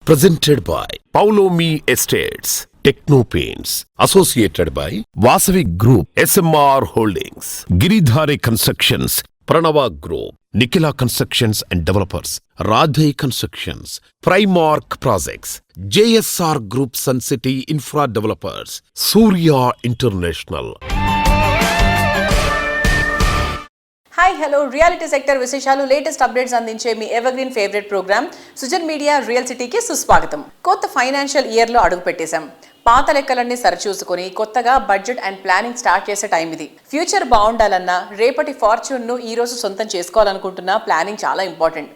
Presented by Paulomi Estates, Techno Paints, associated by Vasavi Group, SMR Holdings, Giridhare Constructions, Pranava Group, Nikhila Constructions and Developers, Radhe Constructions, Primark Projects, JSR Group Sun City Infra Developers, Surya International. Hi hello reality sector విశేషాలు latest updates అందించే మీ evergreen favourite programme Sujan media real సిటీకి సుస్వాగతం. కొత్త financial ఇయర్లో అడుగు పెట్టేశాం. పాత లెక్కలన్నీ సరిచూసుకొని కొత్తగా బడ్జెట్ అండ్ ప్లానింగ్ స్టార్ట్ చేసే టైం ఇది. ఫ్యూచర్ బాగుండాలన్నా, రేపటి ఫార్చ్యూన్ను ఈ రోజు సొంతం చేసుకోవాలనుకుంటున్నా ప్లానింగ్ చాలా ఇంపార్టెంట్.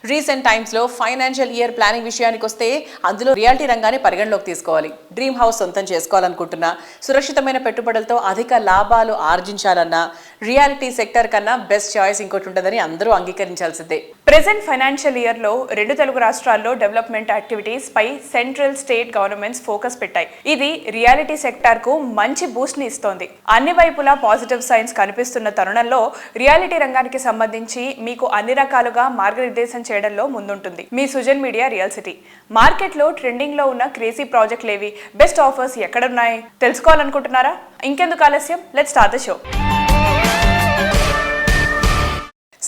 రీసెంట్ టైమ్స్లో ఫైనాన్షియల్ ఇయర్ ప్లానింగ్ విషయానికి వస్తే అందులో రియాలిటీ రంగాన్ని పరిగణలోకి తీసుకోవాలి. డ్రీమ్ హౌస్ సొంతం చేసుకోవాలనుకుంటున్నా, సురక్షితమైన పెట్టుబడులతో అధిక లాభాలు ఆర్జించాలన్నా రియాలిటీ సెక్టర్ కన్నా బెస్ట్ చాయిస్ ఇంకోటి ఉంటుందని అందరూ అంగీకరించాల్సిందే. ప్రెజెంట్ ఫైనాన్షియల్ ఇయర్లో 2 తెలుగు రాష్ట్రాల్లో డెవలప్మెంట్ యాక్టివిటీస్ పై సెంట్రల్ స్టేట్ గవర్నమెంట్స్ ఫోకస్ పెట్టాయి. ఇది రియాలిటీ సెక్టార్ కు మంచి బూస్ట్ ని ఇస్తోంది. అన్ని వైపులా పాజిటివ్ సైన్స్ కనిపిస్తున్న తరుణంలో రియాలిటీ రంగానికి సంబంధించి మీకు అన్ని రకాలుగా మార్గనిర్దేశం చేయడంలో ముందుంటుంది మీ Sujan media real city. Market లో ట్రెండింగ్ లో ఉన్న క్రేజీ ప్రాజెక్టులు ఏవి, బెస్ట్ ఆఫర్స్ ఎక్కడున్నాయి తెలుసుకోవాలనుకుంటున్నారా? ఇంకెందుకు ఆలస్యం, లెట్స్ స్టార్ట్ ద షో.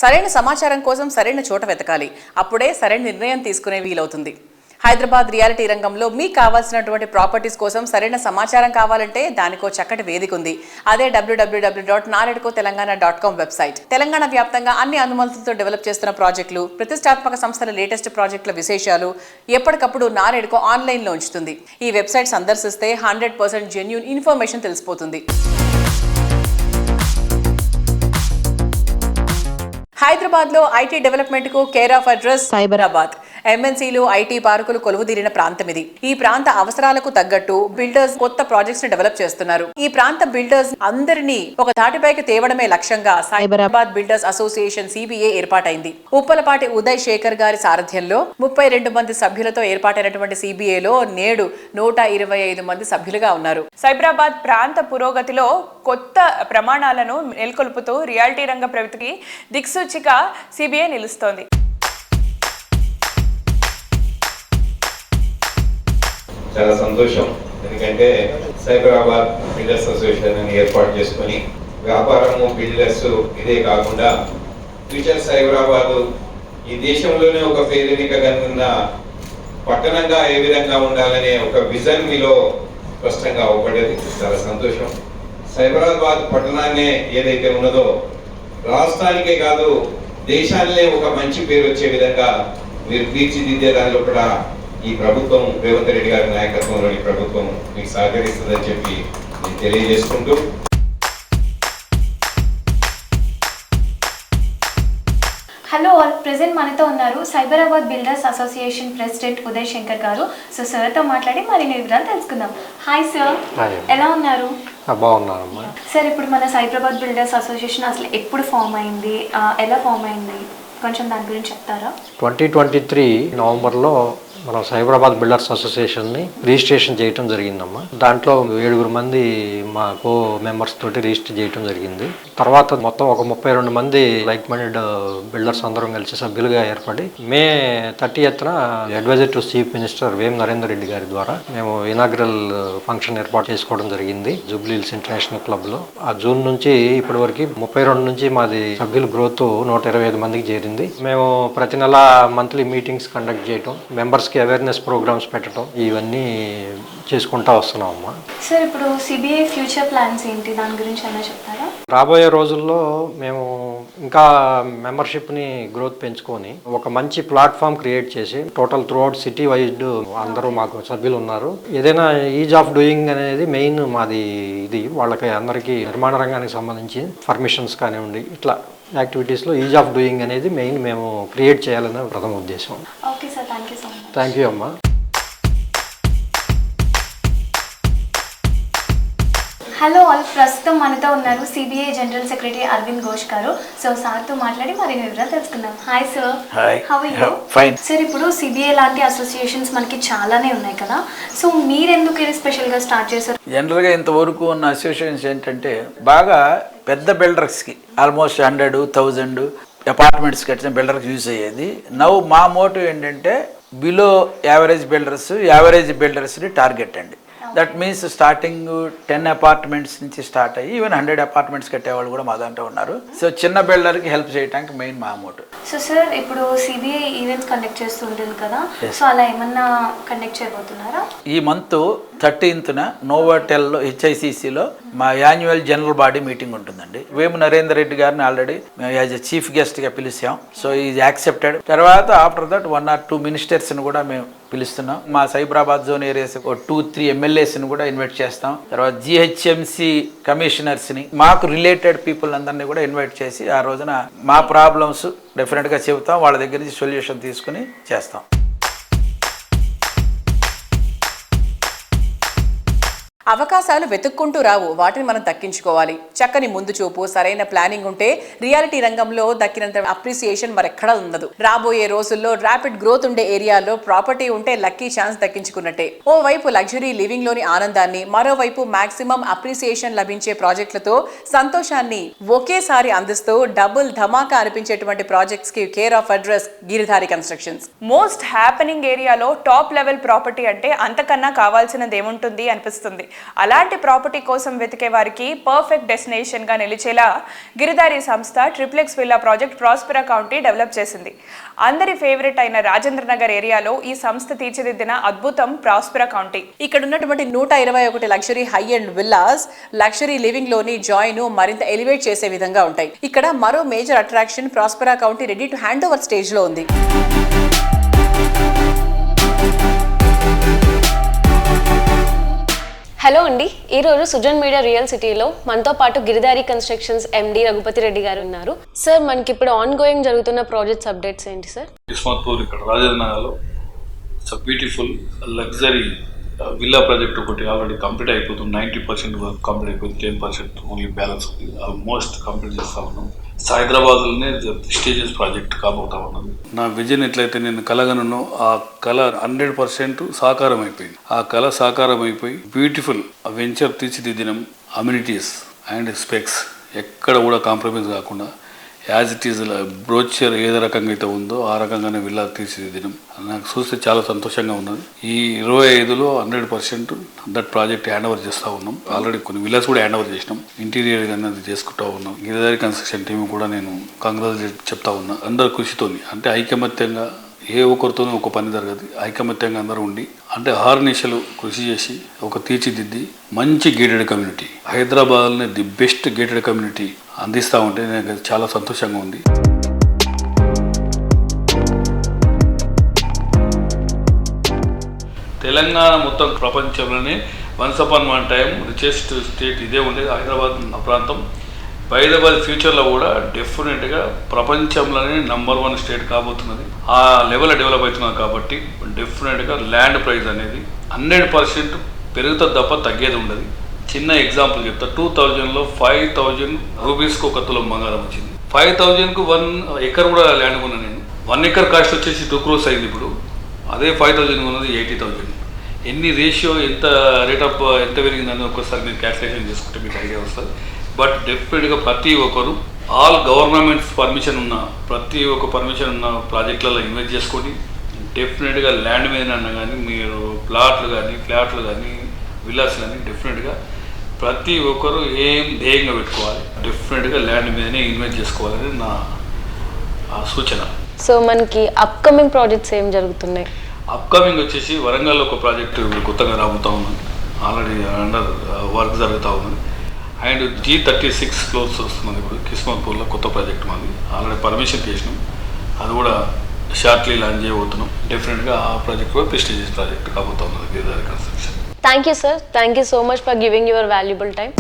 సరైన సమాచారం కోసం సరైన చోట వెతకాలి. అప్పుడే సరైన నిర్ణయం తీసుకునే వీలవుతుంది. హైదరాబాద్ రియాలిటీ రంగంలో మీకు కావాల్సినటువంటి ప్రాపర్టీస్ కోసం సరైన సమాచారం కావాలంటే దానికో చక్కటి వేదిక ఉంది. అదే www.naredcotelangaana.com వెబ్సైట్. తెలంగాణ వ్యాప్తంగా అన్ని అనుమతులతో డెవలప్ చేస్తున్న ప్రాజెక్టులు, ప్రతిష్టాత్మక సంస్థల లేటెస్ట్ ప్రాజెక్టుల విశేషాలు ఎప్పటికప్పుడు నారెడ్కో ఆన్లైన్లో ఉంచుతుంది. ఈ వెబ్సైట్ సందర్శిస్తే 100% జెన్యూన్ ఇన్ఫర్మేషన్ తెలిసిపోతుంది. హైదరాబాద్ లో ఐటీ డెవలప్మెంట్ కు కేర్ ఆఫ్ అడ్రస్ సైబరాబాద్. ఎంఎన్సీలు, ఐటీ పార్కులు కొలువుదీరిన ప్రాంతం ఇది. ఈ ప్రాంత అవసరాలకు తగ్గట్టు బిల్డర్స్ కొత్త ప్రాజెక్ట్స్ ని డెవలప్ చేస్తున్నారు. ఈ ప్రాంత బిల్డర్స్ అందరినీ ఒక తాటిపైకి తేవడమే లక్ష్యంగా సైబరాబాద్ బిల్డర్స్ అసోసియేషన్ సిబిఏ ఏర్పాటైంది. ఉప్పలపాటి ఉదయ్ శేఖర్ గారి సారథ్యంలో 32 మంది సభ్యులతో ఏర్పాటైనటువంటి సిబిఏలో నేడు 125 మంది సభ్యులుగా ఉన్నారు. సైబరాబాద్ ప్రాంత పురోగతిలో కొత్త ప్రమాణాలను నెలకొల్పుతూ రియాలిటీ రంగ ప్రగతికి దిక్సూచిగా సిబిఐ నిలుస్తోంది. చాలా సంతోషం, ఎందుకంటే సైబరాబాద్ బిల్డర్స్ అసోసియేషన్ అని ఏర్పాటు చేసుకొని వ్యాపారము, బిల్డర్స్ ఇదే కాకుండా ఫ్యూచర్ సైబరాబాద్ ఈ దేశంలోనే ఒక పేరునిక కనున్న పట్టణంగా ఏ విధంగా ఉండాలనే ఒక విజన్ మీలో స్పష్టంగా అవపడేది. చాలా సంతోషం. సైబరాబాద్ పట్టణాన్నే ఏదైతే ఉన్నదో రాష్ట్రానికే కాదు దేశాలనే ఒక మంచి పేరు వచ్చే విధంగా మీరు తీర్చిదిద్దే దానిలో కూడా ఈ ప్రభుత్వం, రేవంత్ రెడ్డి గారి నాయకత్వంలోని ప్రభుత్వం మీకు సహకరిస్తుందని చెప్పి నేను తెలియజేసుకుంటూ, హలో ఆల్, ప్రెజెంట్ మనతో ఉన్నారు Cyberabad builders association president Uday Shankar గారు. సో సార్తో మాట్లాడి మరిన్ని వివరాలు తెలుసుకుందాం. హాయ్ సార్, ఎలా ఉన్నారు? బాగున్నానమ్మా. సార్, ఇప్పుడు మన సైబరాబాద్ బిల్డర్స్ అసోసియేషన్ అసలు ఎప్పుడు ఫామ్ అయింది, ఎలా ఫామ్ అయింది, కొంచెం దాని గురించి చెప్తారా? 2023 నవంబర్లో మనం సైబరాబాద్ బిల్డర్స్ అసోసియేషన్ని రిజిస్ట్రేషన్ చేయటం జరిగిందమ్మా. దాంట్లో 7 మంది మా కో మెంబర్స్ తోటి రిజిస్టర్ చేయటం జరిగింది. తర్వాత మొత్తం ఒక 32 మంది లైక్ మైండెడ్ బిల్డర్స్ అందరం కలిసి సభ్యులుగా ఏర్పడి May 30th advisor to chief minister Vem Narender Reddy గారి ద్వారా మేము ఇనాగ్రల్ ఫంక్షన్ ఏర్పాటు చేసుకోవడం జరిగింది జూబ్లీ హిల్స్ ఇంటర్నేషనల్ క్లబ్లో. ఆ జూన్ నుంచి ఇప్పటి వరకు 32 నుంచి మాది సభ్యుల గ్రోత్ 125 మందికి చేరింది. మేము ప్రతి నెల మంత్లీ మీటింగ్స్ కండక్ట్ చేయటం, మెంబర్స్కి అవేర్నెస్ ప్రోగ్రామ్స్ పెట్టడం, ఇవన్నీ చేసుకుంటా వస్తున్నాం అమ్మా. సార్, ఇప్పుడు సిబిఐ ఫ్యూచర్ ప్లాన్స్ ఏంటి, దాని గురించి ఏమైనా చెప్తారా? రాబోయే రోజుల్లో మేము ఇంకా మెంబర్షిప్ని గ్రోత్ పెంచుకొని ఒక మంచి ప్లాట్ఫామ్ క్రియేట్ చేసి టోటల్ త్రూఅవుట్ సిటీ వైడ్ అందరూ మాకు సభ్యులు ఉన్నారు. ఏదైనా ఈజ్ ఆఫ్ డూయింగ్ అనేది మెయిన్ మాది. ఇది వాళ్ళకి అందరికీ నిర్మాణ రంగానికి సంబంధించి పర్మిషన్స్ కానివ్వండి, ఇట్లా యాక్టివిటీస్లో ఈజ్ ఆఫ్ డూయింగ్ అనేది మెయిన్ మేము క్రియేట్ చేయాలనే ప్రథమ ఉద్దేశం. Okay sir, thank you so much. Thank you అమ్మా. హలో ఆల్, ప్రస్తుతం మనతో ఉన్నారు CBI general secretary Arvind Ghosh garu. So సార్తో మాట్లాడి మరిన్ని వివరాలు తెలుసుకుందాం. Hi sir. Hi. How are you? Fine. Sir, ఇప్పుడు సిబిఐ లాంటి అసోసియేషన్స్ మనకి చాలానే ఉన్నాయి కదా, సో మీరెందుకు ఇది స్పెషల్గా స్టార్ట్ చేశారు? జనరల్గా ఇంతవరకు ఉన్న అసోసియేషన్స్ ఏంటంటే బాగా పెద్ద బిల్డర్స్కి ఆల్మోస్ట్ 100,000 అపార్ట్మెంట్స్ కట్టిన బిల్డర్కి యూజ్ అయ్యేది. నవ్వు మా మోటివ్ ఏంటంటే బిలో యావరేజ్ బిల్డర్స్ని టార్గెట్ అండి. దట్ మీన్స్ స్టార్టింగ్ 10 అపార్ట్మెంట్స్ నుంచి స్టార్ట్ అయ్యి ఈవెన్ 100 అపార్ట్మెంట్స్ కట్టేవాళ్ళు కూడా మా దాంట్లో ఉన్నారు. సో చిన్న బిల్డర్కి హెల్ప్ చేయడానికి మెయిన్ మా మోటివ్. సో సార్ ఇప్పుడు సిబిఐ ఈవెంట్స్ కండక్ట్ చేస్తుంటుంది కదా, సో అలా ఏమన్నా కండక్ట్ చేయబోతున్నారా? ఈ మంత్ 13th నోవాటెల్లో HICCలో మా యాన్యువల్ జనరల్ బాడీ మీటింగ్ ఉంటుందండి. వేము నరేందర్ రెడ్డి గారిని ఆల్రెడీ యాజ్ ఎ చీఫ్ గెస్ట్గా పిలిచాం. So is accepted. తర్వాత ఆఫ్టర్ దట్ 1 or 2 మినిస్టర్స్ని కూడా మేము పిలుస్తున్నాం. మా సైబరాబాద్ జోన్ ఏరియాస్ 2-3 ఎమ్మెల్యేస్ని కూడా ఇన్వైట్ చేస్తాం. తర్వాత GHMC కమిషనర్స్ని, మాకు రిలేటెడ్ పీపుల్ అందరినీ కూడా ఇన్వైట్ చేసి ఆ రోజున మా ప్రాబ్లమ్స్ డెఫినెట్గా చెబుతాం. వాళ్ళ దగ్గర నుంచి సొల్యూషన్ తీసుకుని చేస్తాం. అవకాశాలు వెతుక్కుంటూ రావు, వాటిని మనం దక్కించుకోవాలి. చక్కని ముందు చూపు, సరైన ప్లానింగ్ ఉంటే రియాలిటీ రంగంలో దక్కినంత అప్రిసియేషన్ మరెక్కడా ఉండదు. రాబోయే రోజుల్లో ర్యాపిడ్ గ్రోత్ ఉండే ఏరియాలో ప్రాపర్టీ ఉంటే లక్కీ ఛాన్స్ దక్కించుకున్నట్టే. ఓ వైపు లగ్జరీ లివింగ్ లోని ఆనందాన్ని, మరోవైపు మాక్సిమం అప్రిసియేషన్ లభించే ప్రాజెక్టులతో సంతోషాన్ని ఒకేసారి అందిస్తూ డబుల్ ధమాకా అనిపించేటువంటి ప్రాజెక్ట్స్ కి care of address Giridhari constructions. Most happening ఏరియాలో టాప్ లెవెల్ ప్రాపర్టీ అంటే అంతకన్నా కావాల్సినది ఏముంటుంది అనిపిస్తుంది. అలాంటి ప్రాపర్టీ కోసం వెతికే వారికి పర్ఫెక్ట్ డెస్టినేషన్ గా నిలిచేలా గిరిధారి సంస్థ triplex villa project Prospera county develop చేసింది. అందరి ఫేవరెట్ అయిన రాజేంద్ర నగర్ ఏరియాలో ఈ సంస్థ తీర్చిదిద్దిన అద్భుతం ప్రాస్పెరా కౌంటీ. ఇక్కడ ఉన్నటువంటి 121 luxury high and villas luxury living లోని జాయ్ ను మరింత ఎలివేట్ చేసే విధంగా ఉంటాయి. ఇక్కడ మరో major attraction Prospera county ready to hand over stage లో ఉంది. హలో అండి, ఈరోజు సుజన్ మీడియా రియల్ సిటీలో మనతో పాటు గిరిధారి కన్స్ట్రక్షన్స్ MD రఘుపతి రెడ్డి గారు ఉన్నారు. సార్, మనకి ఇప్పుడు ఆన్ గోయింగ్ జరుగుతున్న ప్రాజెక్ట్స్ అప్డేట్స్ ఏంటి సార్? కిస్మత్పూర్ ఇక్కడ రాజేంద్ర నగర్లో బ్యూటిఫుల్ లగ్జరీ విల్లా ప్రాజెక్ట్ ఒకటి ఆల్రెడీ కంప్లీట్ అయిపోతుంది. 90% వర్క్ కంప్లీట్ అయిపోతుంది. 10% ఓన్లీ బ్యాలెన్స్ ఉంది. ఆల్మోస్ట్ కంప్లీట్ చేస్తా ఉన్నాం. హైదరాబాద్లోనే ప్రెస్టీజియస్ ప్రాజెక్ట్ కాబోతా ఉన్నది. నా విజన్ ఎట్లయితే నేను కలగనను ఆ కళ 100% సాకారం అయిపోయింది. ఆ కళ సాకారం అయిపోయి బ్యూటిఫుల్ వెంచర్ తీర్చిదిద్దినం. అమ్యూనిటీస్ అండ్ స్పెక్స్ ఎక్కడ కూడా కాంప్రమైజ్ కాకుండా యాజ్ ఇట్ ఈజ్ బ్రోచర్ ఏదో రకంగా అయితే ఉందో ఆ రకంగానే విల్లా తీర్చిదిద్దడం నాకు చూస్తే చాలా సంతోషంగా ఉన్నది. ఈ 25లో 100% దట్ ప్రాజెక్ట్ హ్యాండ్ ఓవర్ చేస్తూ ఉన్నాం. ఆల్రెడీ కొన్ని విల్లాస్ కూడా హ్యాండ్ ఓవర్ చేసినాం. ఇంటీరియర్ కానీ అది చేసుకుంటూ ఉన్నాం. గిరిధారి కన్స్ట్రక్షన్ టీమ్ కూడా నేను కంగ్రాచులేట్ చెప్తా ఉన్నా. అందరు కృషితోని అంటే ఐకమత్యంగా ఏ ఒక్కరితోనూ ఒక పని జరగదు. ఐకమత్యంగా అందరూ ఉండి అంటే అహర్నిశలు కృషి చేసి ఒక తీర్చిదిద్ది మంచి గేటెడ్ కమ్యూనిటీ హైదరాబాద్లోనే ది బెస్ట్ గేటెడ్ కమ్యూనిటీ అందిస్తూ ఉంటే నాకు చాలా సంతోషంగా ఉంది. తెలంగాణ మొత్తం ప్రపంచంలోనే once upon one time richest state ఇదే ఉండేది హైదరాబాద్ ప్రాంతం. హైదరాబాద్ ఫ్యూచర్లో కూడా డెఫినెట్గా ప్రపంచంలోనే నంబర్ 1 స్టేట్ కాబోతున్నది. ఆ లెవెల్లో డెవలప్ అవుతున్నది కాబట్టి డెఫినెట్గా ల్యాండ్ ప్రైస్ అనేది 100% పెరుగుతుంది తప్ప తగ్గేది ఉండదు. చిన్న ఎగ్జాంపుల్ చెప్తా. 2000లో 5000 రూపీస్కి ఒక తులం బంగారం వచ్చింది. 5000కు 1 ఎకర్ కూడా ల్యాండ్ కొన్నా నేను. 1 ఎకర్ కాస్ట్ వచ్చేసి 2 crores అయింది. ఇప్పుడు అదే 5000 ఉన్నది 80,000. ఎన్ని రేషియో ఎంత రేట్ ఆఫ్ ఎంత పెరిగిందని ఒక్కసారి మీరు క్యాల్కులేషన్ చేసుకుంటే మీకు ఐడియా వస్తుంది. బట్ డెఫినెట్గా ప్రతి ఒక్కరు ఆల్ గవర్నమెంట్స్ పర్మిషన్ ఉన్న ప్రతి ఒక్క పర్మిషన్ ఉన్న ప్రాజెక్టులలో ఇన్వెస్ట్ చేసుకొని డెఫినెట్గా ల్యాండ్ మీద అన్నా కానీ మీరు ప్లాట్లు కానీ ఫ్లాట్లు కానీ విల్లాస్ కానీ డెఫినెట్గా ప్రతి ఒక్కరు ఏం ధ్యేయంగా పెట్టుకోవాలి. డెఫినెట్గా ల్యాండ్ మీదనే ఇన్వెస్ట్ చేసుకోవాలని నా సూచన. సో మనకి అప్కమింగ్ ప్రాజెక్ట్స్ ఏం జరుగుతున్నాయి? అప్కమింగ్ వచ్చేసి వరంగల్లో ఒక ప్రాజెక్టు కొత్తగా రాబోతూ ఉన్నది. ఆల్రెడీ అండర్ వర్క్ జరుగుతూ ఉన్నది. అండ్ G36 ఫ్లోర్స్ వస్తున్నది. ఇప్పుడు కిస్మత్పూర్లో కొత్త ప్రాజెక్ట్ మాది. ఆల్రెడీ పర్మిషన్ చేసినాం. అది కూడా షార్ట్లీ లాంచ్ చేయబోతున్నాం. డెఫినెట్గా ఆ ప్రాజెక్ట్ కూడా ప్రెస్టీజియస్ ప్రాజెక్ట్ కాబోతూ ఉన్నది Giridhari construction. Thank you sir. Thank you so much for giving your valuable time.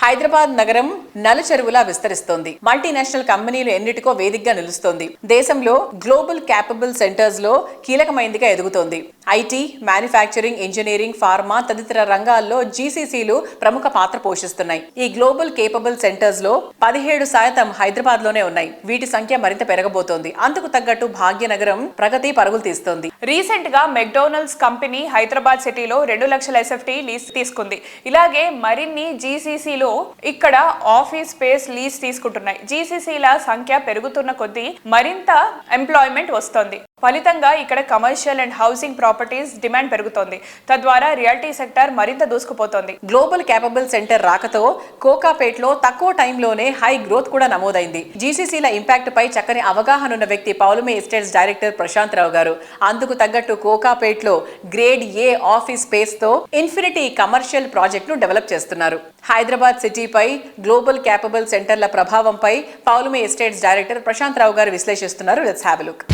Hyderabad నగరం నలుచెరువులా విస్తరిస్తోంది. మల్టీనేషనల్ కంపెనీలు ఎన్నిటికో వేదికగా నిలుస్తోంది. దేశంలో గ్లోబల్ క్యాపబుల్ సెంటర్స్ లో కీలకమైందిగా ఎదుగుతోంది. ఐటీ, మ్యానుఫ్యాక్చరింగ్, ఇంజనీరింగ్, ఫార్మా తదితర రంగాల్లో GCCలు ప్రముఖ పాత్ర పోషిస్తున్నాయి. ఈ గ్లోబల్ కేపబుల్ సెంటర్స్ లో 17% హైదరాబాద్ లోనే ఉన్నాయి. వీటి సంఖ్య మరింత పెరగబోతోంది. అందుకు తగ్గట్టు భాగ్యనగరం ప్రగతి పరుగులు తీస్తోంది. రీసెంట్ గా మెక్డోనల్డ్స్ కంపెనీ హైదరాబాద్ సిటీలో 2 లక్షల SFT లీజ్ తీసుకుంది. ఇలాగే మరిన్ని GCCలో ఇక్కడ ఆఫీస్ స్పేస్ లీజ్ తీసుకుంటున్నాయి. జీసీసీల సంఖ్య పెరుగుతున్న కొద్దీ మరింత ఎంప్లాయ్మెంట్ వస్తోంది. ఫలితంగా ఇక్కడ commercial and housing properties demand పెరుగుతోంది. తద్వారా రియాలిటీ సెక్టర్ మరింత దూసుకుపోతోంది. గ్లోబల్ క్యాపబుల్ సెంటర్ రాకతో కోకాపేట్లో తక్కువ టైంలోనే హై గ్రోత్ కూడా నమోదైంది. జీసీసీల ఇంపాక్ట్ పై చక్కని అవగాహన ఉన్న వ్యక్తి పౌలమి ఎస్టేట్స్ డైరెక్టర్ ప్రశాంత్ రావు గారు. అందుకు తగ్గట్టు కోకాపేట్లో గ్రేడ్ ఏ ఆఫీస్ స్పేస్ తో ఇన్ఫినిటీ కమర్షియల్ ప్రాజెక్ట్ ను డెవలప్ చేస్తున్నారు. హైదరాబాద్ సిటీపై గ్లోబల్ క్యాపబుల్ సెంటర్ల ప్రభావంపై పౌలమి ఎస్టేట్స్ డైరెక్టర్ ప్రశాంత్ రావు గారు విశ్లేషిస్తున్నారు. Let's have a look.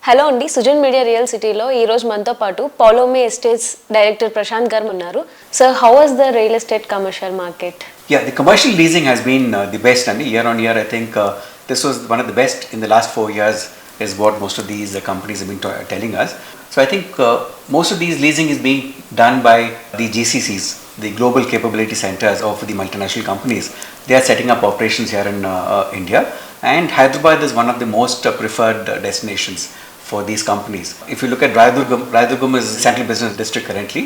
Hello అండి, సుజన్ మీడియా రియల్ సిటీలో ఈరోజు మనతో పాటు పౌలోమి ఎస్టేట్స్ డైరెక్టర్ ప్రశాంత్ గారు ఉన్నారు. Sir, how was the real estate commercial market? Yeah, the commercial leasing has been the best, and year on year, I think this was one of the best in the last 4 years, is what most of these companies have been telling us. So I think most of these leasing is being done by the GCCs, the Global Capability Centers of the multinational companies. They are setting up operations here in India, and Hyderabad is one of the most preferred destinations for these companies. If you look at Rayadurgam is central business district currently,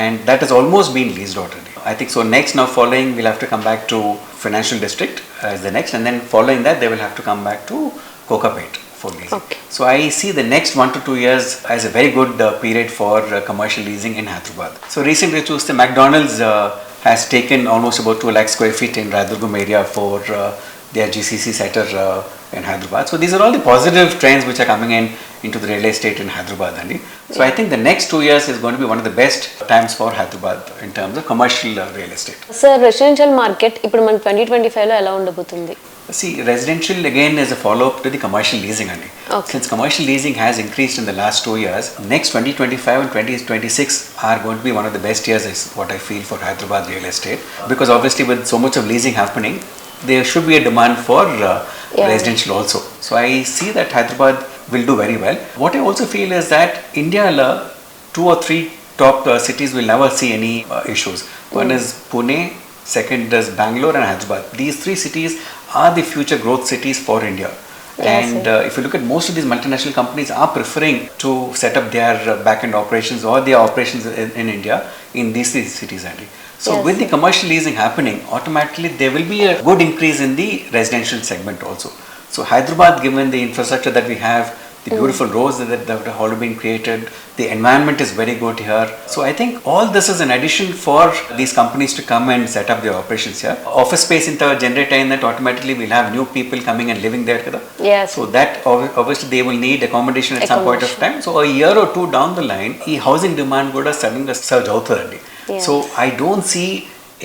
and that has almost been leased already. I think so. Next, now following, we'll have to come back to financial district as the next, and then following that, they will have to come back to Kokapet for leasing. Okay. So I see the next 1 to 2 years as a very good period for commercial leasing in Hyderabad. So recently, the McDonald's has taken almost about 2 lakh square feet in Rayadurgam area for their GCC sector in Hyderabad. So these are all the positive trends which are coming into the real estate in Hyderabad. So I think the next 2 years is going to be one of the best times for Hyderabad in terms of commercial real estate. Sir, residential market ఇప్పుడు మన 2025లో ఎలా ఉండబోతుంది? See, residential again is a follow-up to the commercial leasing. Okay. Since commercial leasing has increased in the last 2 years, next 2025 and 2026 are going to be one of the best years, is what I feel, for Hyderabad real estate. Because obviously with so much of leasing happening, there should be a demand for residential also. So I see that Hyderabad will do very well. What I also feel is that India, 2 or 3 top cities will never see any issues. One is Pune, second is Bangalore and Hyderabad. These 3 cities are the future growth cities for India. Yes, And if you look at most of these multinational companies are preferring to set up their back-end operations or their operations in India in these 3 cities. So Yes, with the commercial leasing happening, automatically there will be a good increase in the residential segment also. So Hyderabad, given the infrastructure that we have, the beautiful roads that have already been created, the environment is very good here. So I think all this is an addition for these companies to come and set up their operations here. Office space in the generate in that automatically we'll have new people coming and living there. Yes. So that obviously they will need accommodation at some point of time. So a year or 2 down the line, the housing demand would have suddenly surge out. Yeah. So I don't see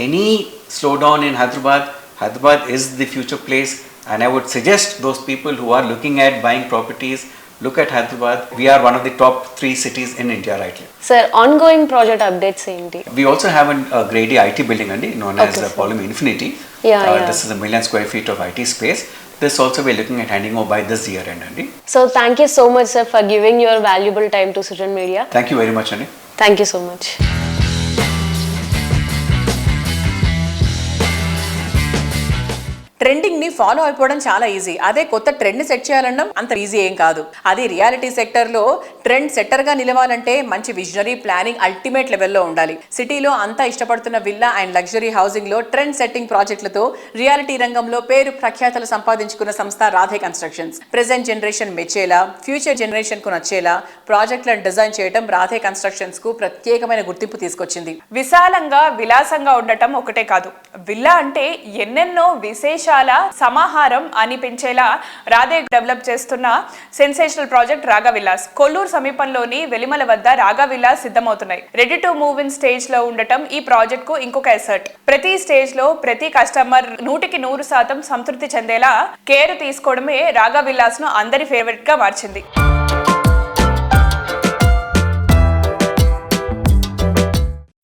any slowdown in Hyderabad. Hyderabad is the future place, and I would suggest those people who are looking at buying properties, look at Hyderabad. We are one of the top 3 cities in India right now. Sir, ongoing project updates ఏంటి? We also have a grade A IT building known as Okay, sir. Polomy Infinity. Yeah. This is 1 million square feet of IT space. This also we're looking at handing over by this year end. So thank you so much sir for giving your valuable time to Sujan media. Thank you very much, Andy. Thank you so much. Trending ని follow అయిపోవడం చాలా easy. అదే కొత్త trend ని set చేయాలన్నా అంత easy ఏం కాదు. అది రియాలిటీ సెక్టర్ లో ట్రెండ్ సెట్టర్ గా నిలవాలంటే మంచి విజనరీ ప్లానింగ్ అల్టిమేట్ లెవెల్లో ఉండాలి. సిటీలో అంతా ఇష్టపడుతున్న విల్లా అండ్ లగ్జరీ హౌసింగ్ లో ట్రెండ్ సెట్టింగ్ ప్రాజెక్టులతో రియాలిటీ రంగంలో పేరు ప్రఖ్యాతలు సంపాదించుకున్న సంస్థ రాధే కన్స్ట్రక్షన్స్. ప్రెజెంట్ జనరేషన్ మెచ్చేలా, ఫ్యూచర్ జనరేషన్ కు నచ్చేలా ప్రాజెక్టులను డిజైన్ చేయడం రాధే కన్స్ట్రక్షన్స్ కు ప్రత్యేకమైన గుర్తింపు తీసుకొచ్చింది. విశాలంగా విలాసంగా ఉండటం ఒకటే కాదు, విల్లా అంటే ఎన్నెన్నో విశేషాల సమాహారం అనిపించేలా రాధే డెవలప్ చేస్తున్న sensational project Raga villas. Kollur సమీపంలోని వెలిమల వద్ద రాగా విల్లాస్ సిద్ధమవుతున్నాయి. Ready to move in stage లో ఉండటం ఈ ప్రాజెక్ట్ కు ఇంకొక ఎసర్ట్. ప్రతి స్టేజ్ లో ప్రతి కస్టమర్ 100% సంతృప్తి చెందేలా కేర్ తీసుకోవడమే రాగా విల్లాస్ ను అందరి ఫేవరెట్ గా మార్చింది.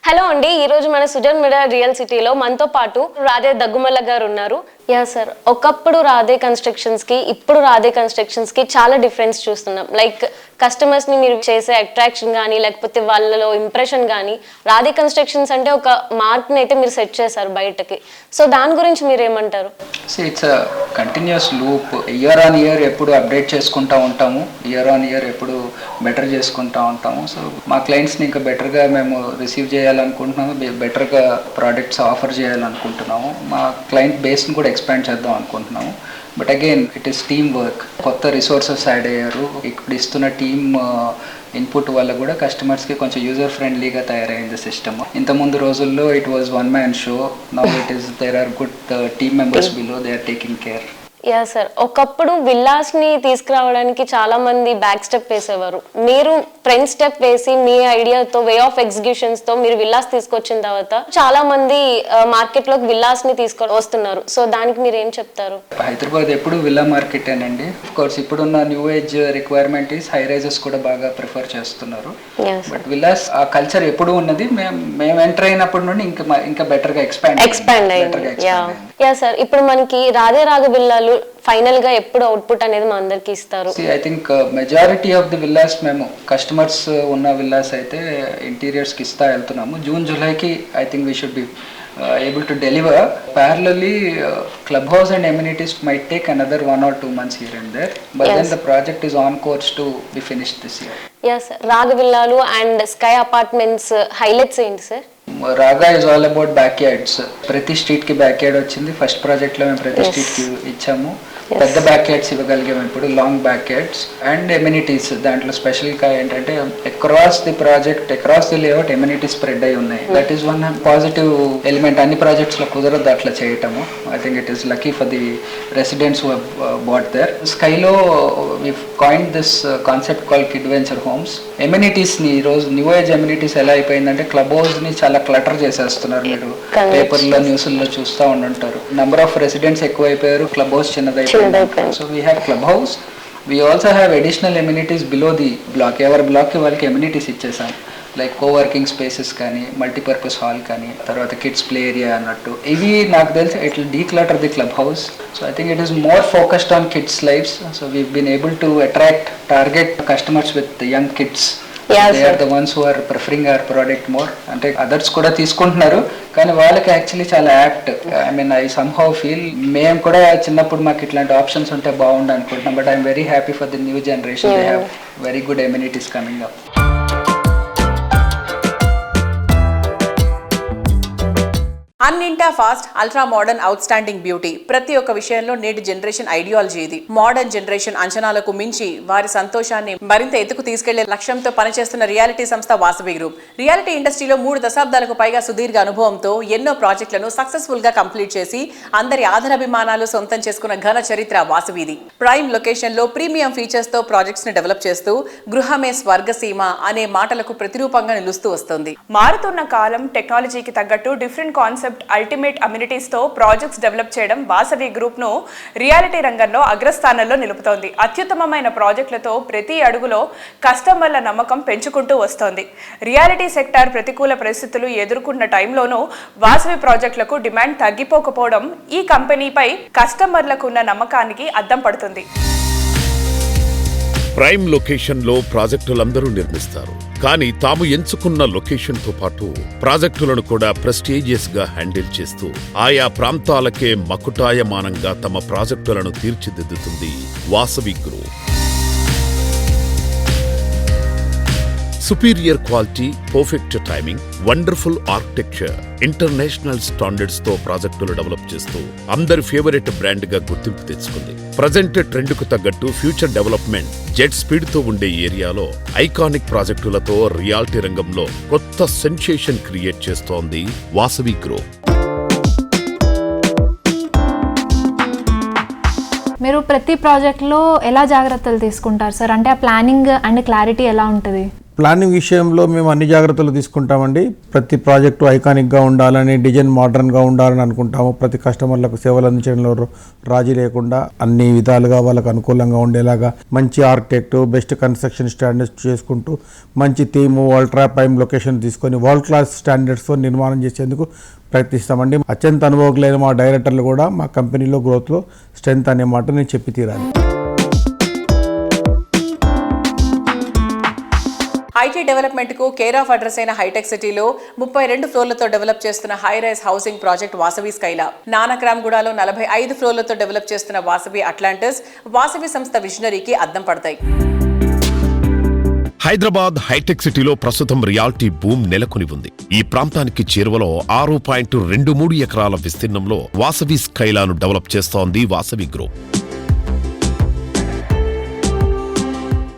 హలో అండి, ఈరోజు మన సుజన్ మీడియా రియల్ సిటీలో మనతో పాటు రాధే దగ్గుమల్ల గారు ఉన్నారు. యా సార్, ఒకప్పుడు రాధే కన్స్ట్రక్షన్స్కి ఇప్పుడు రాధే కన్స్ట్రక్షన్స్కి చాలా డిఫరెన్స్ చూస్తున్నాం. లైక్ కస్టమర్స్ని మీరు చేసే అట్రాక్షన్ కానీ లేకపోతే వాళ్ళలో ఇంప్రెషన్ కానీ రాధే కన్స్ట్రక్షన్స్ అంటే ఒక మార్క్ని అయితే మీరు సెట్ చేశారు బయటకి. సో దాని గురించి మీరు ఏమంటారు? It's a continuous loop. Year on year ఎప్పుడు అప్డేట్ చేసుకుంటూ ఉంటాము, ఇయర్ ఆన్ ఇయర్ ఎప్పుడు బెటర్ చేసుకుంటూ ఉంటాము. సో మా క్లయింట్స్ని ఇంకా బెటర్గా మేము రిసీవ్ చేయాలనుకుంటున్నాము, బెటర్గా ప్రోడక్ట్స్ ఆఫర్ చేయాలనుకుంటున్నాము, మా క్లయింట్ బేస్ని కూడా ఎక్స్పాండ్ చేద్దాం అనుకుంటున్నాము. But again it is team work. కొత్త రిసోర్సెస్ యాడ్ అయ్యారు. ఇప్పుడు ఇస్తున్న టీమ్ ఇన్పుట్ వల్ల కూడా కస్టమర్స్కి కొంచెం యూజర్ ఫ్రెండ్లీగా తయారైంది సిస్టమ్. ఇంతకుముందు రోజుల్లో it was one man show. Now it is there are good team members below, they are taking care. Yeah sir, ఒకప్పుడు విల్లాస్ని తీసుకురావడానికి చాలా మంది బ్యాక్ స్టెప్ వేసేవారు. మీరు ఫ్రంట్ స్టెప్ వేసి మీ ఐడియాతో, వే ఆఫ్ ఎగ్జిక్యూషన్స్తో మీరు విల్లాస్ తీసుకొచ్చిన తర్వాత చాలా మంది మార్కెట్లోకి విల్లాస్ని తీసుకొని వస్తున్నారు. సో దానికి మీరు ఏం చెప్తారు? హైదరాబాద్ ఎప్పుడు విల్లా మార్కెటేనండి. ఆఫ్ కోర్స్ ఇప్పుడున్న new age requirement is high rises కూడా బాగా ప్రిఫర్ చేస్తున్నారు. బట్ విల్లాస్ ఆ కల్చర్ ఎప్పుడు ఉన్నది. మేము ఎంటర్ అయినప్పటి నుండి ఇంకా బెటర్గా ఎక్స్పాండ్ అయ్యింది. యా సార్, ఇప్పుడు మనకి రాధే రాగ విల్లాలు ఫైనల్ గా ఎప్పుడు అవుట్పుట్ అనేది మా అందరికి ఇస్తారు? I think majority of the villas మేము కస్టమర్స్ ఉన్న విల్లాస్ అయితే ఇంటీరియర్స్ కి ఇస్తా వెళ్తున్నాము. జూన్ జూలైకి I think we should be able to deliver. Parallelly, clubhouse and amenities might take another 1 or 2 months here and there, but then the project is on course to be finished this year. Yes, Raga Villalu and Sky Apartments highlights ఏంటి sir? రాగా is all about back yards. ప్రతి street కి back yard వచ్చింది. First project లో మేము ప్రతి street కి ఇచ్చాము. పెద్ద బ్యాక్ యార్డ్స్ ఇవ్వగలిగాము ఇప్పుడు, long backyards and amenities. దాంట్లో స్పెషల్ గా ఏంటంటే across the project, across the layout amenities spread అయి ఉన్నాయి. That is one positive element. అన్ని ప్రాజెక్ట్స్ లో కుదరదు అట్లా చేయటము. I think it is lucky for the residents who have bought there. స్కైలో we coined this concept called kid venture homes. Amenities ని ఈరోజు న్యూ ఏజ్ ఎమ్యూనిటీస్ ఎలా అయిపోయిందంటే క్లబ్ హౌస్ ని చాలా క్లటర్ చేసేస్తున్నారు. మీరు పేపర్లో న్యూస్లో చూస్తూ ఉంటుంటారు. నెంబర్ ఆఫ్ రెసిడెంట్స్ ఎక్కువైపోయారు, క్లబ్ హౌస్ చిన్నదైపోయింది. So we have club house. We also have additional amenities below the block. ఎవరి బ్లాక్కి వాళ్ళకి ఎమ్యూనిటీస్ ఇచ్చేసాం. లైక్ కోవర్కింగ్ స్పేసెస్ కానీ, మల్టీపర్పస్ హాల్ కానీ, తర్వాత కిడ్స్ ప్లే ఏరియా అన్నట్టు. ఇవి నాకు తెలిసి it will declutter the club house. So I think it is more focused on kids lifes. So we been able to attract target customers with young kids. They are the ones who are preferring our product more. అంటే others కూడా తీసుకుంటున్నారు కానీ వాళ్ళకి actually చాలా apt. I mean I somehow feel మేము కూడా చిన్నప్పుడు మాకు ఇట్లాంటి ఆప్షన్స్ ఉంటే బాగుండు అనుకుంటున్నాం. But I'm very happy for the new generation. They have very good amenities coming up. అన్నింటా fast, ultra modern, outstanding beauty. ప్రతి ఒక్క విషయంలో నేటి జనరేషన్ ఐడియాలజీ ఇది. మోడర్న్ జనరేషన్ అంచనాలకు మించి వారి సంతోషాన్ని మరింత ఎత్తుకు తీసుకెళ్లే లక్ష్యంతో పనిచేస్తున్న రియాలిటీ సంస్థ వాసవి గ్రూప్. రియాలిటీ ఇండస్ట్రీలో 3 దశాబ్దాలకు పైగా సుదీర్ఘ అనుభవంతో ఎన్నో ప్రాజెక్టులను సక్సెస్ఫుల్ గా కంప్లీట్ చేసి అందరి ఆదరాభిమానాలు సొంతం చేసుకున్న ఘన చరిత్ర వాసవిది. ప్రైమ్ లొకేషన్ లో ప్రీమియం ఫీచర్స్ తో ప్రాజెక్ట్స్ ని డెవలప్ చేస్తూ గృహమే స్వర్గసీమ అనే మాటలకు ప్రతిరూపంగా నిలుస్తూ వస్తుంది. మారుతున్న కాలం, టెక్నాలజీకి తగ్గట్టు డిఫరెంట్ కాన్సెప్ట్, అల్టిమేట్ అమ్యూనిటీస్ తో ప్రాజెక్ట్స్ డెవలప్ చేయడం వాసవి గ్రూప్ ను రియాలిటీ రంగంలో అగ్రస్థానంలో నిలుపుతోంది. అత్యుత్తమమైన ప్రాజెక్టులతో ప్రతి అడుగులో కస్టమర్ల నమ్మకం పెంచుకుంటూ వస్తోంది. రియాలిటీ సెక్టార్ ప్రతికూల పరిస్థితులు ఎదుర్కొన్న టైంలోనూ వాసవి ప్రాజెక్టులకు డిమాండ్ తగ్గిపోకపోవడం ఈ కంపెనీపై కస్టమర్లకు ఉన్న నమ్మకానికి అద్దం పడుతుంది. ప్రైమ్ లొకేషన్ లో ప్రాజెక్టులందరూ నిర్మిస్తారు, కానీ తాము ఎంచుకున్న లొకేషన్ తో పాటు ప్రాజెక్టులను కూడా ప్రెస్టీజియస్ గా హ్యాండిల్ చేస్తూ ఆయా ప్రాంతాలకే మకుటాయమానంగా తమ ప్రాజెక్టులను తీర్చిదిద్దుతుంది Vasavi group. Superior quality, perfect timing, wonderful architecture, international standards తో ప్రాజెక్టులు డెవలప్ చేస్తూ అందరి ఫేవరెట్ బ్రాండ్ గా గుర్తింపు తెచ్చుకుంది. ప్రజెంట్ ట్రెండ్ కు తగ్గట్టు ఫ్యూచర్ డెవలప్మెంట్ జెట్ స్పీడ్ తో ఉండే ఏరియాలో ఐకానిక్ ప్రాజెక్టులతో రియాలిటీ రంగంలో కొత్త సెన్సేషన్ క్రియేట్ చేస్తోంది వాసవి గ్రూప్. మీరు ప్రతి ప్రాజెక్ట్లో ఎలా జాగ్రత్తలు తీసుకుంటారు సార్? అంటే ఆ ప్లానింగ్ అండ్ క్లారిటీ ఎలా ఉంటుంది? ప్లానింగ్ విషయంలో మేము అన్ని జాగ్రత్తలు తీసుకుంటామండి. ప్రతి ప్రాజెక్టు ఐకానిక్గా ఉండాలని, డిజైన్ మోడర్న్గా ఉండాలని అనుకుంటాము. ప్రతి కస్టమర్లకు సేవలు అందించడంలో రాజీ లేకుండా అన్ని విధాలుగా వాళ్ళకు అనుకూలంగా ఉండేలాగా మంచి ఆర్కిటెక్ట్, బెస్ట్ కన్స్ట్రక్షన్ స్టాండర్డ్స్ చేసుకుంటూ మంచి థీము, అల్ట్రా ప్రైమ్ లొకేషన్ తీసుకొని వరల్డ్ క్లాస్ స్టాండర్డ్స్తో నిర్మాణం చేసేందుకు ప్రయత్నిస్తామండి. అత్యంత అనుభవజ్ఞులైన మా డైరెక్టర్లు కూడా మా కంపెనీలో గ్రోత్లో స్ట్రెంత్ అనే మాట నేను చెప్పి తీరాలి. ఐటీ డెవలప్మెంట్ కు కేర్ ఆఫ్ అడ్రస్ అయిన హైటెక్ సిటీలో 32 ఫ్లోర్లతో డెవలప్ చేస్తున్న high rise housing project Vasavi Skyla, నానక్రామ్గూడలో 45 ఫ్లోర్లతో డెవలప్ చేస్తున్న వాసవి అట్లాంటిస్ వాసవి సంస్థ విజనరీకి అద్దం పడతాయి. హైదరాబాద్ హైటెక్ సిటీలో ప్రస్తుతం రియాలిటీ బూమ్ నెలకొని ఉంది. ఈ ప్రాంతానికి చేరువలో 6.23 ఎకరాల విస్తీర్ణంలో వాసవి స్కైలాను డెవలప్ చేస్తోంది వాసవి గ్రూప్.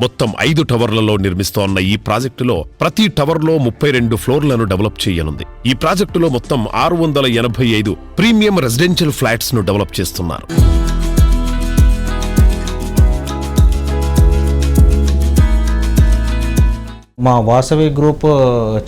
మొత్తం 5 టవర్లలో నిర్మిస్తోన్న ఈ ప్రాజెక్టులో ప్రతి టవర్లో 32 ఫ్లోర్లను డెవలప్ చేయనుంది. ఈ ప్రాజెక్టులో మొత్తం 685 ప్రీమియం రెసిడెన్షియల్ ఫ్లాట్స్ ను డెవలప్ చేస్తున్నారు. మా వాసవి గ్రూప్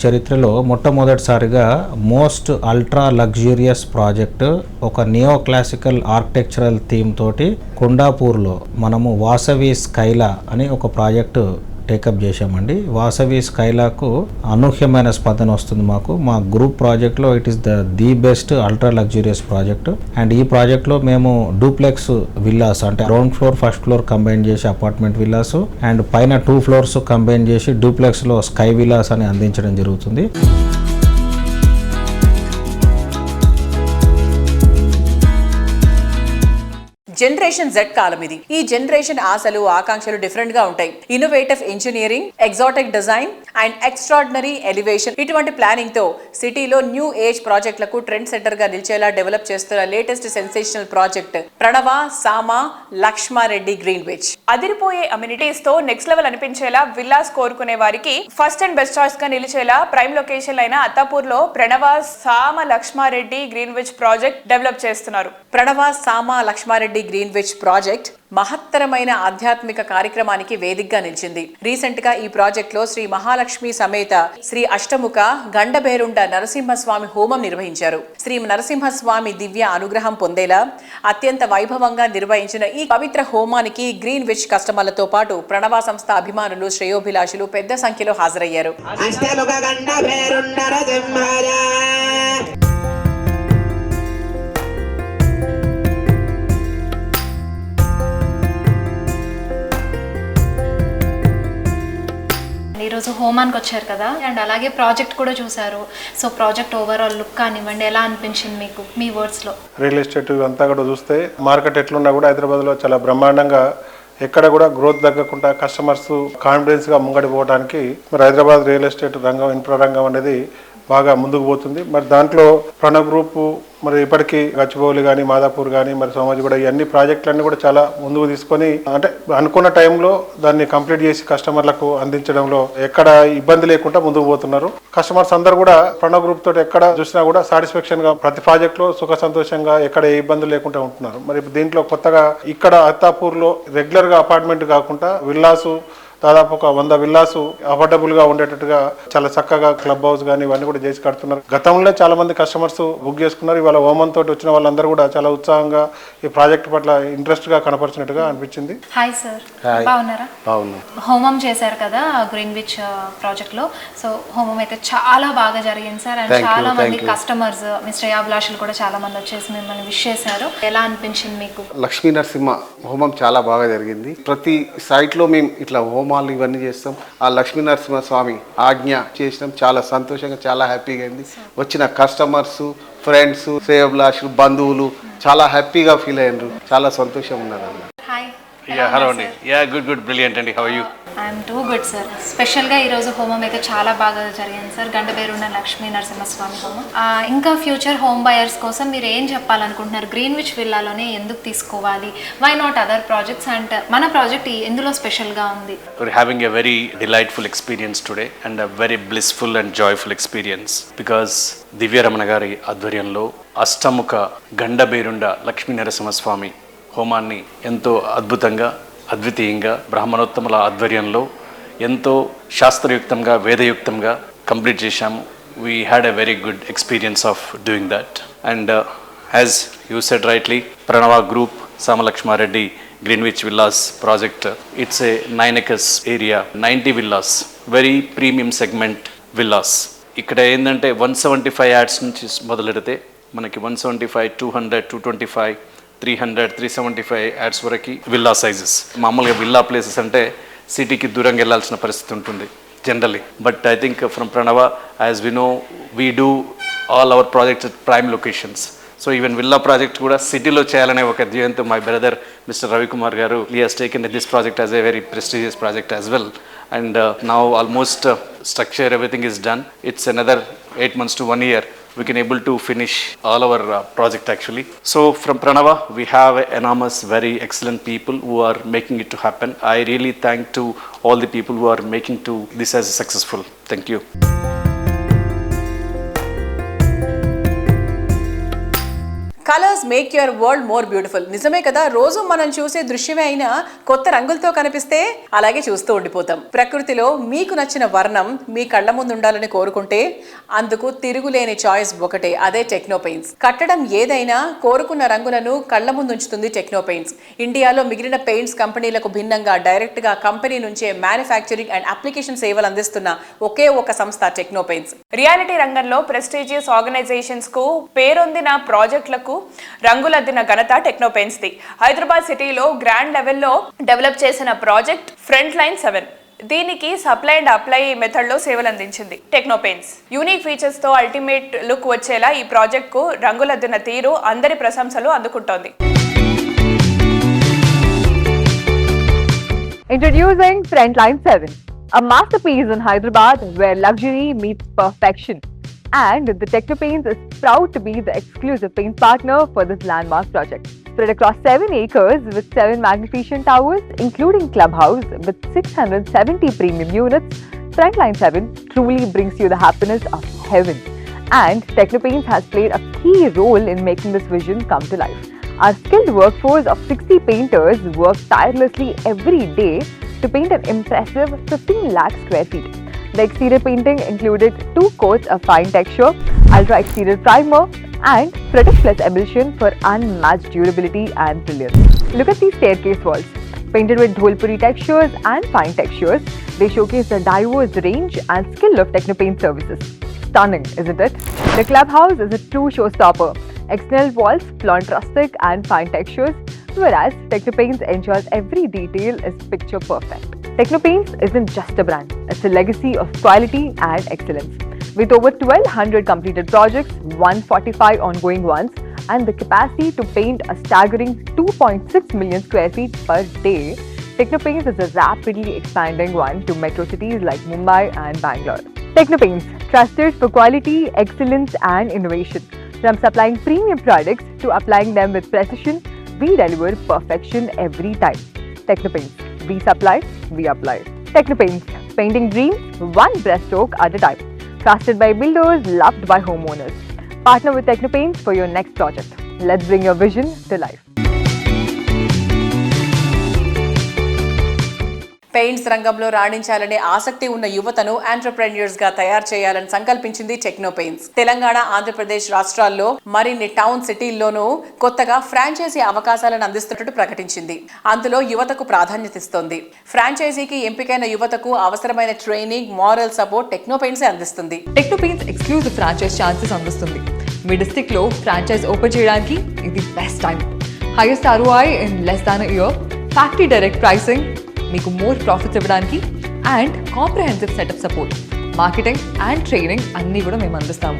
చరిత్రలో మొట్టమొదటిసారిగా మోస్ట్ అల్ట్రా లగ్జూరియస్ ప్రాజెక్ట్ ఒక నియో క్లాసికల్ ఆర్కిటెక్చరల్ థీమ్ తోటి కొండాపూర్లో మనము వాసవి స్కైలా అని ఒక ప్రాజెక్టు టేకప్ చేశామండి. వాసవి స్కైలాకు అనూహ్యమైన స్పందన వస్తుంది మాకు. మా గ్రూప్ ప్రాజెక్ట్లో it is the best ultra luxurious project. And ఈ ప్రాజెక్ట్లో మేము డూప్లెక్స్ విల్లాస్ అంటే ground floor, first floor combine చేసి అపార్ట్మెంట్ విల్లాస్ అండ్ పైన 2 ఫ్లోర్స్ కంబైన్ చేసి డూప్లెక్స్లో స్కై విల్లాస్ అని అందించడం జరుగుతుంది. జనరేషన్ జెడ్ కాలం ఇది. ఈ జనరేషన్ ఆశలు, ఆకాంక్షలు డిఫరెంట్ గా ఉంటాయి. Innovative engineering, exotic design and extraordinary elevation ఇటువంటి ప్లానింగ్ తో సిటీలో న్యూ ఏజ్ ప్రాజెక్టులకు ట్రెండ్ సెంటర్ గా నిలిచేలా డెవలప్ చేస్తున్న లేటెస్ట్ సెన్సేషనల్ ప్రాజెక్ట్ ప్రణవ సామా లక్ష్మారెడ్డి గ్రీన్విచ్. అదిరిపోయే అమ్యూనిటీస్ తో నెక్స్ట్ లెవెల్ అనిపించేలా విల్లాస్ కోరుకునే వారికి ఫస్ట్ అండ్ బెస్ట్ చాయిస్ గా నిలిచేలా ప్రైమ్ లొకేషన్ అయిన అత్తాపూర్ లో ప్రణవ సామ లక్ష్మారెడ్డి గ్రీన్విచ్ ప్రాజెక్ట్ డెవలప్ చేస్తున్నారు. ప్రణవ సామ లక్ష్మారెడ్డి గ్రీన్విచ్ ప్రాజెక్ట్ మహత్తరమైన ఆధ్యాత్మిక కార్యక్రమానికి వేదికగా నిలిచింది. రీసెంట్ గా ఈ ప్రాజెక్ట్ లో శ్రీ మహాలక్ష్మి సమేత శ్రీ అష్టముఖ గండభేరుండ నరసింహస్వామి హోమం నిర్వహించారు. శ్రీ నరసింహస్వామి దివ్య అనుగ్రహం పొందేలా అత్యంత వైభవంగా నిర్వహించిన ఈ పవిత్ర హోమానికి గ్రీన్విచ్ కస్టమర్లతో పాటు ప్రణవ సంస్థ అభిమానులు, శ్రేయోభిలాషులు పెద్ద సంఖ్యలో హాజరయ్యారు. ఈరోజు హోమానికి వచ్చారు కదా, అండ్ అలాగే ప్రాజెక్ట్ కూడా చూసారు. సో ప్రాజెక్ట్ ఓవరాల్ లుక్ కానివ్వండి, ఎలా అనిపించింది మీకు మీ వర్డ్స్లో? రియల్ ఎస్టేట్ అంతా కూడా చూస్తే మార్కెట్ ఎట్లున్నా కూడా హైదరాబాద్లో చాలా బ్రహ్మాండంగా ఎక్కడ కూడా గ్రోత్ తగ్గకుండా కస్టమర్స్ కాన్ఫిడెన్స్గా ముంగడిపోవడానికి మరి హైదరాబాద్ రియల్ ఎస్టేట్ రంగం, ఇన్ఫ్రా రంగం అనేది బాగా ముందుకు పోతుంది. మరి దాంట్లో ప్రణవ్ గ్రూప్ మరి ఇప్పటికీ గచ్చిబౌలి కానీ, మాదాపూర్ కానీ, మరి సోమాజి కూడా ఇవన్నీ ప్రాజెక్టులన్నీ కూడా చాలా ముందుకు తీసుకొని అంటే అనుకున్న టైంలో దాన్ని కంప్లీట్ చేసి కస్టమర్లకు అందించడంలో ఎక్కడ ఇబ్బంది లేకుండా ముందుకు పోతున్నారు. కస్టమర్స్ అందరూ కూడా ప్రణవ్ గ్రూప్ తోటి ఎక్కడ చూసినా కూడా సాటిస్ఫాక్షన్ గా ప్రతి ప్రాజెక్ట్ లో సుఖ సంతోషంగా ఎక్కడ ఏ ఇబ్బందులు లేకుండా ఉంటున్నారు. మరి దీంట్లో కొత్తగా ఇక్కడ అత్తాపూర్ లో రెగ్యులర్ గా అపార్ట్మెంట్ కాకుండా విల్లాసు దాదాపు ఒక 100 విల్లాసు అఫోర్డబుల్ గా ఉండేటట్టుగా చాలా చక్కగా క్లబ్ హౌస్ కానీ ఇవన్నీ కూడా చేసి కడుతున్నారు. గతంలో చాలా మంది కస్టమర్స్ బుక్ చేసుకున్నారు. ఇవాళ హోమం తోటి వచ్చిన వాళ్ళందరూ కూడా చాలా ఉత్సాహంగా ఈ ప్రాజెక్ట్ పట్ల ఇంట్రెస్ట్ గా కనపరిచినట్టుగా అనిపించింది. హాయ్ సార్, బాగున్నారా? బాగున్నాం. హోమం చేశారు కదా గ్రీన్విచ్ ప్రాజెక్ట్ లో. సో హోమం అయితే చాలా బాగా జరిగింది సార్. అండ్ చాలా మంది కస్టమర్స్, మీ శ్రేయాభిలాషులు కూడా చాలా మంది వచ్చేసి మిమ్మల్ని విష్ చేశారు. ఎలా అనిపించింది మీకు? లక్ష్మీ నరసింహ హోమం చాలా బాగా జరిగింది. ప్రతి సైట్ లో మేము ఇట్లా హోమాలు ఇవన్నీ చేస్తాం. ఆ లక్ష్మీ నరసింహ స్వామి ఆజ్ఞ చేసినాం. చాలా సంతోషంగా, చాలా హ్యాపీగా అయింది. వచ్చిన కస్టమర్స్, ఫ్రెండ్స్, శ్రేయోభిలాషులు, బంధువులు చాలా హ్యాపీగా ఫీల్ అయ్యారు. చాలా సంతోషంగా ఉన్నారు. హాయ్. హలో అండి. గుడ్ బ్రిలియంట్ అండి. How are you? I'm too good sir. స్పెషల్గా ఈరోజు హోమం అయితే చాలా బాగా జరిగింది సార్. గండబేరున్న లక్ష్మీ నరసింహస్వామి హోమం. ఇంకా ఫ్యూచర్ హోమ్ బయర్స్ కోసం మీరు ఏం చెప్పాలనుకుంటున్నారు? గ్రీన్విచ్ విల్లాలోనే ఎందుకు తీసుకోవాలి? Why not other projects? And మన ప్రాజెక్ట్ ఎందులో స్పెషల్గా ఉంది? We're having a very delightful experience today and a very blissful and joyful experience because దివ్య రమణ గారి ఆధ్వర్యంలో అష్టముఖ గండబేరుండ లక్ష్మీ నరసింహస్వామి హోమాన్ని ఎంతో అద్భుతంగా, అద్వితీయంగా బ్రాహ్మణోత్తముల ఆధ్వర్యంలో ఎంతో శాస్త్రయుక్తంగా వేదయుక్తంగా కంప్లీట్ చేశాము. We had a very good experience of doing that. And as you said rightly, Pranava group Samalakshmareddy Greenwich villas project, it's a 9 acres area, 90 villas, very premium segment villas. ఇక్కడ ఏంటంటే 175 యాడ్స్ నుంచి మొదలెడితే మనకి 175, 200, 225, 300, 375 యాడ్స్ వరకు విల్లా సైజెస్. మామూలుగా villa places అంటే సిటీకి దూరంగా వెళ్ళాల్సిన పరిస్థితి ఉంటుంది generally. But I think from Pranava, as we know, we do all our projects at prime locations. So even villa project కూడా సిటీలో చేయాలనే ఒక ధ్యేయంతో my brother mister Ravikumar garu, he has taken this project as a very prestigious project as well. And now almost structure, everything is done. It's another 8 months to 1 year we can able to finish all our project actually. So from Pranava we have enormous very excellent people who are making it to happen. I really thank to all the people who are making to this as successful. Thank you. Colours make your world more beautiful. నిజమే కదా, రోజు మనం చూసే దృశ్యమే అయినా కొత్త రంగులతో కనిపిస్తే అలాగే చూస్తూ ఉండిపోతాం. ప్రకృతిలో మీకు నచ్చిన వర్ణం మీ కళ్ళ ముందు ఉండాలని కోరుకుంటే అందుకు తిరుగులేని చాయిస్ ఒకటే, అదే టెక్నో పెయింట్స్. కట్టడం ఏదైనా కోరుకున్న రంగులను కళ్ళ ముందు ఉంచుతుంది టెక్నో పెయింట్స్. ఇండియాలో మిగిలిన పెయింట్స్ కంపెనీలకు భిన్నంగా డైరెక్ట్ గా కంపెనీ నుంచే మ్యానుఫ్యాక్చరింగ్ అండ్ అప్లికేషన్ సేవలు అందిస్తున్న ఒకే ఒక సంస్థ టెక్నో పెయింట్స్. రియాలిటీ రంగంలో ప్రెస్టీజియస్ ఆర్గనైజేషన్స్ కు పేరొందిన ప్రాజెక్టులకు రంగులద్దిన ఘనత టెక్నో పెయింట్స్ ది. హైదరాబాద్ సిటీలో గ్రాండ్ లెవెల్లో డెవలప్ చేసిన ప్రాజెక్ట్ ఫ్రంట్ లైన్ 7. దీనికి సప్లై అండ్ అప్లై మెథడ్ లో సేవలు అందించింది టెక్నో పెయింట్స్. యూనిక్ ఫీచర్స్ తో అల్టిమేట్ లుక్ వచ్చేలా ఈ ప్రాజెక్ట్ కు రంగులద్దిన తీరు అందరి ప్రశంసలు అందుకుంటోంది. Introducing Frontline 7, a masterpiece in Hyderabad where luxury meets perfection. And the Techno Paints is proud to be the exclusive paint partner for this landmark project. Spread across 7 acres with 7 magnificent towers, including clubhouse with 670 premium units, Frontline 7 truly brings you the happiness of heaven. And Techno Paints has played a key role in making this vision come to life. Our skilled workforce of 60 painters work tirelessly every day to paint an impressive 15 lakh square feet. The exterior painting included 2 coats of fine texture, ultra exterior primer and Protect Plus emulsion for unmatched durability and brilliance. Look at these staircase walls. Painted with Dholpuri textures and fine textures, they showcase the diverse range and skill of Techno Paint services. Stunning, isn't it? The clubhouse is a true showstopper. External walls flaunt rustic and fine textures, whereas Techno Paints ensures every detail is picture perfect. Techno Paints isn't just a brand, it's a legacy of quality and excellence. With over 1,200 completed projects, 145 ongoing ones, and the capacity to paint a staggering 2.6 million square feet per day, Techno Paints is a rapidly expanding one to metro cities like Mumbai and Bangalore. Techno Paints, trusted for quality, excellence and innovation. From supplying premium products to applying them with precision, we deliver perfection every time. Techno Paints. We supply, we apply. Techno Paints, painting dreams one brushstroke at a time. Trusted by builders, loved by homeowners. Partner with Techno Paints for your next project. Let's bring your vision to life. Paints రంగంలో రాణించాలనే ఆసక్తి ఉన్న యువతను entrepreneurs గా తయారు చేయాలని సంకల్పించింది techno paints. Telangana, Andhra Pradesh రాష్ట్రాల్లో మరిన్ని town సిటీల్లోనూ కొత్తగా ఫ్రాంచైజీ అవకాశాలను అందిస్తున్నట్టు ప్రకటించింది. అందులో యువతకు ప్రాధాన్యత ఇస్తోంది. ఫ్రాంచైజీకి ఎంపికైన యువతకు అవసరమైన training, moral support Techno Paints అందిస్తుంది. Techno Paints exclusive franchise chances అందిస్తుంది. మీ డిస్ట్రిక్ట్ లో ఫ్రాంచైజ్ ఓపెన్ చేయడానికి ఇది best time. Highest ROI in less than a year, factory direct pricing, మీకు మోర్ ప్రాఫిట్స్ ఇవ్వడానికి and comprehensive setup support, marketing and training అన్నీ కూడా మేము అందిస్తాము.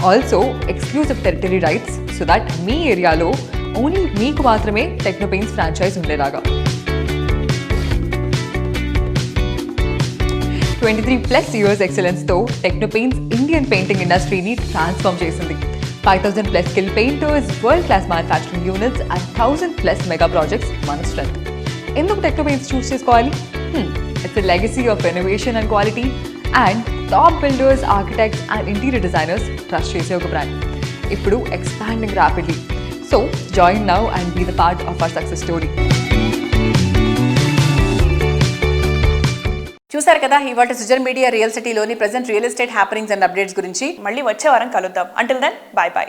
Also exclusive territory rights so that మీ ఏరియాలో ఓన్లీ మీకు మాత్రమే టెక్నో పెయింట్స్ ఫ్రాంచైజ్ ఉండేలాగా. 23+ ఇయర్స్ ఎక్సలెన్స్తో టెక్నో పెయింట్స్ ఇండియన్ పెయింటింగ్ ఇండస్ట్రీని ట్రాన్స్ఫార్మ్ చేసింది. 5,000+ skill painters, world class manufacturing units and 1,000+ mega projects మన స్ట్రెంత్. ఎందుకు టెక్నో పెయింట్స్ చూస్ చేసుకోవాలి? It's a legacy of innovation and quality and top builders, architects and interior designers trust చేసే ఒక brand. ఇప్పుడు expanding rapidly. So join now and be the part of our success story. చూసారు కదా ఇవాళ Sujan media real సిటీలోని present real estate happenings and updates గురించి. మళ్ళీ వచ్చే వారం కలుద్దాం. Until then bye by.